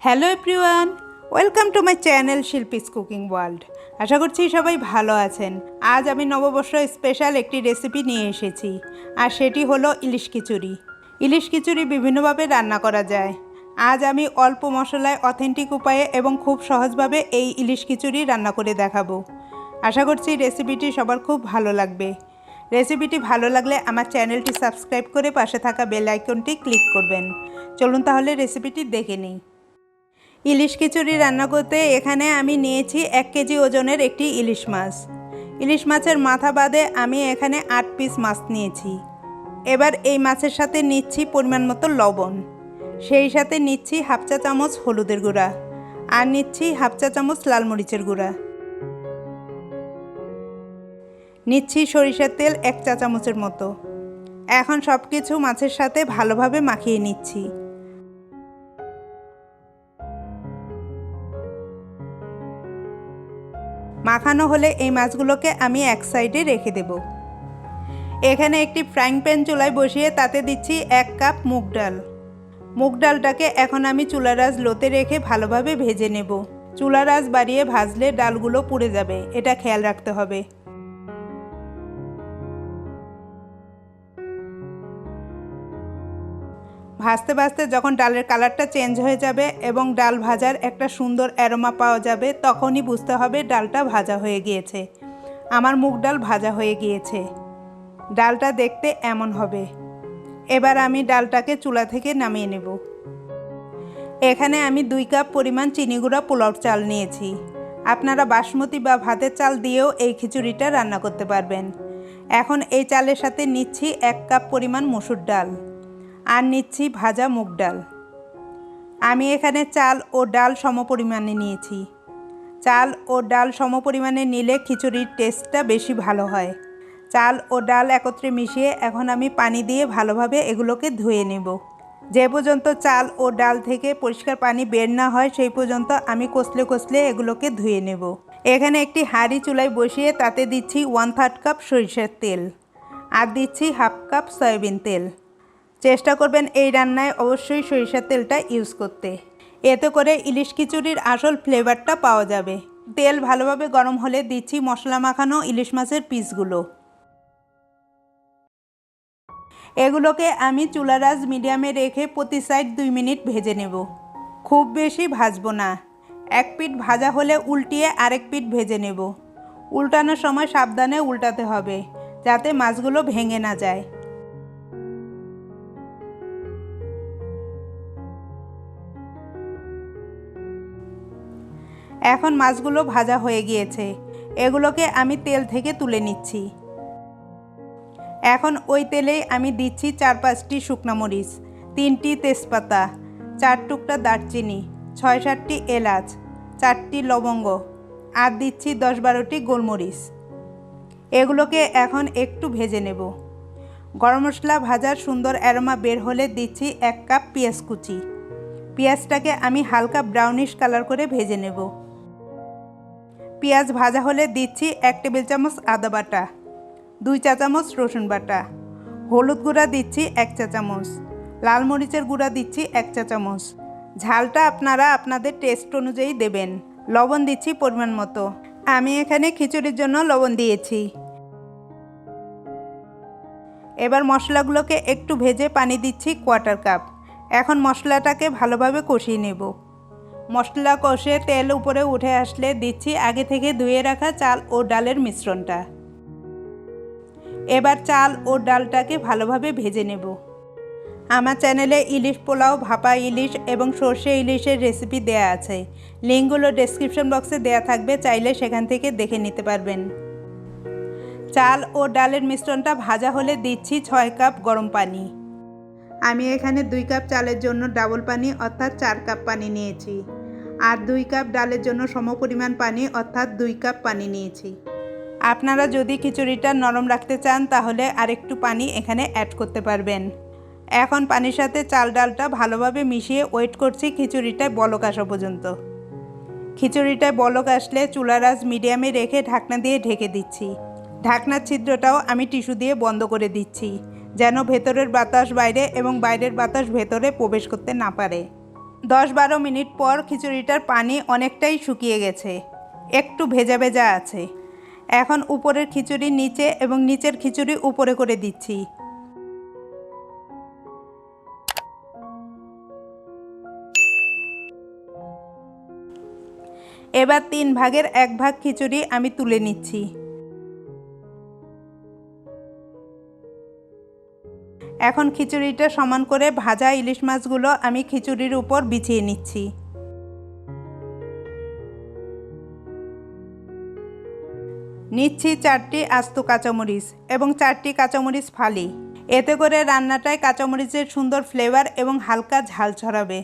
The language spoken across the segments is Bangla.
Hello everyone, welcome to my channel Shilpi's cooking world. আশা করছি সবাই ভালো আছেন। আজ আমি নববর্ষ স্পেশাল একটি রেসিপি নিয়ে এসেছি, আর সেটি হলো ইলিশ খিচুড়ি। ইলিশ খিচুড়ি বিভিন্নভাবে রান্না করা যায়। আজ আমি অল্প মশলায় অথেন্টিক উপায়ে এবং খুব সহজভাবে এই ইলিশ খিচুড়ি রান্না করে দেখাবো। আশা করছি রেসিপিটি সবার খুব ভালো লাগবে। রেসিপিটি ভালো লাগলে আমার চ্যানেলটি সাবস্ক্রাইব করে পাশে থাকা বেল আইকনটি ক্লিক করবেন। চলুন তাহলে রেসিপিটি দেখে নিই। ইলিশ খিচুড়ি রান্না করতে এখানে আমি নিয়েছি 1 কেজি ওজনের একটি ইলিশ মাছ। ইলিশ মাছের মাথা বাদে আমি এখানে 8 পিস মাছ নিয়েছি। এবার এই মাছের সাথে নিচ্ছি পরিমাণ মতো লবণ, সেই সাথে নিচ্ছি হাফ চা চামচ হলুদের গুঁড়া, আর নিচ্ছি হাফ চা চামচ লাল মরিচের গুঁড়া, নিচ্ছি সরিষার তেল 1 চা চামচের মতো। এখন সব কিছু মাছের সাথে ভালোভাবে মাখিয়ে নিচ্ছি। মাখানো হলে এই মাছগুলোকে আমি এক সাইডে রেখে দেব। এখানে একটি ফ্রাইং প্যান চুলায় বসিয়ে তাতে দিচ্ছি 1 কাপ মুগ ডাল। মুগ ডালটাকে এখন আমি চুলার আঁচ লোতে রেখে ভালোভাবে ভেজে নেব। চুলার আঁচ বাড়িয়ে ভাজলে ডালগুলো পুড়ে যাবে, এটা খেয়াল রাখতে হবে। ভাজতে ভাজতে যখন ডালের কালারটা চেঞ্জ হয়ে যাবে এবং ডাল ভাজার একটা সুন্দর অ্যারোমা পাওয়া যাবে, তখনই বুঝতে হবে ডালটা ভাজা হয়ে গিয়েছে। আমার মুগ ডাল ভাজা হয়ে গিয়েছে। ডালটা দেখতে এমন হবে। এবার আমি ডালটাকে চুলা থেকে নামিয়ে নেব। এখানে আমি 2 কাপ পরিমাণ চিনি গুঁড়া পোলাও চাল নিয়েছি। আপনারা বাসমতি বা ভাতের চাল দিয়েও এই খিচুড়িটা রান্না করতে পারবেন। এখন এই চালের সাথে নিচ্ছি 1 কাপ পরিমাণ মসুর ডাল, আর নিচ্ছি ভাজা মুগ ডাল। আমি এখানে চাল ও ডাল সমপরিমাণে নিয়েছি। চাল ও ডাল সমপরিমাণে নিলে খিচুড়ির টেস্টটা বেশি ভালো হয়। চাল ও ডাল একত্রে মিশিয়ে এখন আমি পানি দিয়ে ভালোভাবে এগুলোকে ধুয়ে নেব। যে পর্যন্ত চাল ও ডাল থেকে পরিষ্কার পানি বের না হয় সেই পর্যন্ত আমি কষলে কষলে এগুলোকে ধুয়ে নেব। এখানে একটি হাঁড়ি চুলায় বসিয়ে তাতে দিচ্ছি 1/3 কাপ সরিষার তেল, আর দিচ্ছি হাফ কাপ সয়াবিন তেল। চেষ্টা করবেন এই রান্নায় অবশ্যই সরিষার তেলটা ইউজ করতে, এতে করে ইলিশ খিচুড়ির আসল ফ্লেভারটা পাওয়া যাবে। তেল ভালোভাবে গরম হলে দিচ্ছি মশলা মাখানো ইলিশ মাছের পিসগুলো। এগুলোকে আমি চুলার আঁচ মিডিয়ামে রেখে প্রতি সাইড 2 মিনিট ভেজে নেব। খুব বেশি ভাজবো না। 1 পিঠ ভাজা হলে উল্টিয়ে আরেক পিঠ ভেজে নেব। উল্টানোর সময় সাবধানে উল্টাতে হবে যাতে মাছগুলো ভেঙে না যায়। এখন মাছগুলো ভাজা হয়ে গিয়েছে। এগুলোকে আমি তেল থেকে তুলে নিচ্ছি। এখন ওই তেলেই আমি দিচ্ছি 4-5টি শুকনো মরিচ, 3টি তেজপাতা, 4 টুকরা দারচিনি, 6-7টি এলাচ, 4টি লবঙ্গ, আর দিচ্ছি 10-12টি গোলমরিচ। এগুলোকে এখন একটু ভেজে নেব। গরম মশলা ভাজার সুন্দর অ্যারোমা বের হলে দিচ্ছি 1 কাপ পেঁয়াজ কুচি। পেঁয়াজটাকে আমি হালকা ব্রাউনিশ কালার করে ভেজে নেব। পেঁয়াজ ভাজা হলে দিচ্ছি 1 টেবিল চামচ আদা বাটা, 2 চা চামচ রসুন বাটা, হলুদ গুঁড়া দিচ্ছি 1 চা চামচ, লাল মরিচের গুঁড়া দিচ্ছি 1 চা চামচ। ঝালটা আপনারা আপনাদের টেস্ট অনুযায়ী দেবেন। লবণ দিচ্ছি পরিমাণ মতো। আমি এখানে খিচুড়ির জন্য লবণ দিয়েছি। এবার মশলাগুলোকে একটু ভেজে পানি দিচ্ছি 1/4 কাপ। এখন মশলাটাকে ভালোভাবে কষিয়ে নেব। মশলা কষে তেল উপরে উঠে আসলে দিচ্ছি আগে থেকে ধুয়ে রাখা চাল ও ডালের মিশ্রণটা। এবার চাল ও ডালটাকে ভালোভাবে ভেজে নেব। আমার চ্যানেলে ইলিশ পোলাও, ভাপা ইলিশ এবং সর্ষে ইলিশের রেসিপি দেয়া আছে। লিঙ্কগুলো ডেসক্রিপশন বক্সে দেয়া থাকবে, চাইলে সেখান থেকে দেখে নিতে পারবেন। চাল ও ডালের মিশ্রণটা ভাজা হলে দিচ্ছি 6 কাপ গরম পানি। আমি এখানে 2 কাপ চালের জন্য ডাবল পানি অর্থাৎ 4 কাপ পানি নিয়েছি, আর 2 কাপ ডালের জন্য সমপরিমাণ পানি অর্থাৎ 2 কাপ পানি নিয়েছি। আপনারা যদি খিচুড়িটা নরম রাখতে চান তাহলে আরেকটু পানি এখানে অ্যাড করতে পারবেন। এখন পানির সাথে চাল ডালটা ভালোভাবে মিশিয়ে ওয়েট করছি খিচুড়িটায় বলক আসা পর্যন্ত। খিচুড়িটায় বলক আসলে চুলার আঁচ মিডিয়ামে রেখে ঢাকনা দিয়ে ঢেকে দিচ্ছি। ঢাকনার ছিদ্রটাও আমি টিস্যু দিয়ে বন্ধ করে দিচ্ছি, যেন ভেতরের বাতাস বাইরে এবং বাইরের বাতাস ভেতরে প্রবেশ করতে না পারে। 10-12 মিনিট পর খিচুড়িটার পানি অনেকটাই শুকিয়ে গেছে, একটু ভেজা ভেজা আছে। এখন উপরের খিচুড়ি নিচে এবং নিচের খিচুড়ি উপরে করে দিচ্ছি। এবার 3 ভাগের 1 ভাগ খিচুড়ি আমি তুলে নিচ্ছি। এখন খিচুড়িটা সমান করে ভাজা ইলিশ মাছগুলো আমি খিচুড়ির উপর বিছিয়ে নিচ্ছি। নিচ্ছি 4টি আস্ত কাঁচামরিচ এবং 4টি কাঁচামরিচ ফালি। এতে করে রান্নাটায় কাঁচামরিচের সুন্দর ফ্লেভার এবং হালকা ঝাল ছড়াবে।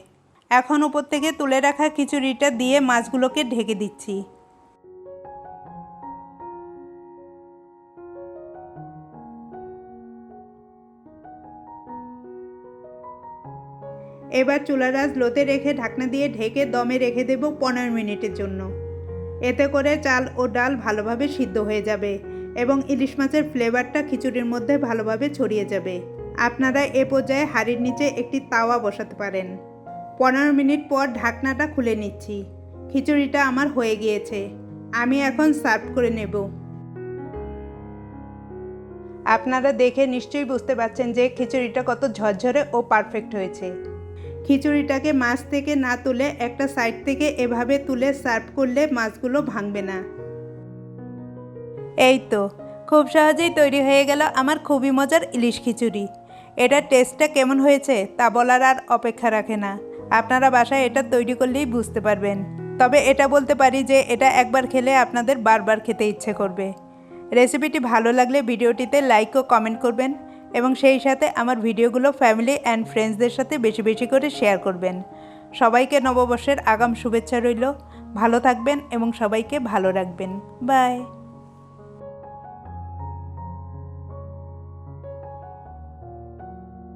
এখন উপর থেকে তুলে রাখা খিচুড়িটা দিয়ে মাছগুলোকে ঢেকে দিচ্ছি। এবার চুলার আঁচ লোতে রেখে ঢাকনা দিয়ে ঢেকে দমে রেখে দেব 15 মিনিটের জন্য। এতে করে চাল ও ডাল ভালোভাবে সিদ্ধ হয়ে যাবে এবং ইলিশ মাছের ফ্লেভারটা খিচুড়ির মধ্যে ভালোভাবে ছড়িয়ে যাবে। আপনারা এ পর্যায়ে হাঁড়ির নিচে একটি তাওয়া বসাতে পারেন। 15 মিনিট পর ঢাকনাটা খুলে নিচ্ছি। খিচুড়িটা আমার হয়ে গিয়েছে। আমি এখন সার্ভ করে নেব। আপনারা দেখে নিশ্চয়ই বুঝতে পারছেন যে খিচুড়িটা কত ঝরঝরে ও পারফেক্ট হয়েছে। খিচুড়িটাকে মাছ থেকে না তুলে একটা সাইড থেকে এভাবে তুলে সার্ভ করলে মাছগুলো ভাঙবে না। এই তো খুব সহজেই তৈরি হয়ে গেল আমার খুবই মজার ইলিশ খিচুড়ি। এটার টেস্টটা কেমন হয়েছে তা বলার আর অপেক্ষা রাখে না। আপনারা বাসায় এটা তৈরি করলেই বুঝতে পারবেন। তবে এটা বলতে পারি যে এটা একবার খেলে আপনাদের বারবার খেতে ইচ্ছে করবে। রেসিপিটি ভালো লাগলে ভিডিওটিতে লাইক ও কমেন্ট করবেন এবং সেই সাথে আমার ভিডিওগুলো ফ্যামিলি অ্যান্ড ফ্রেন্ডসদের সাথে বেশি বেশি করে শেয়ার করবেন। সবাইকে নববর্ষের আগাম শুভেচ্ছা রইল। ভালো থাকবেন এবং সবাইকে ভালো রাখবেন। বাই।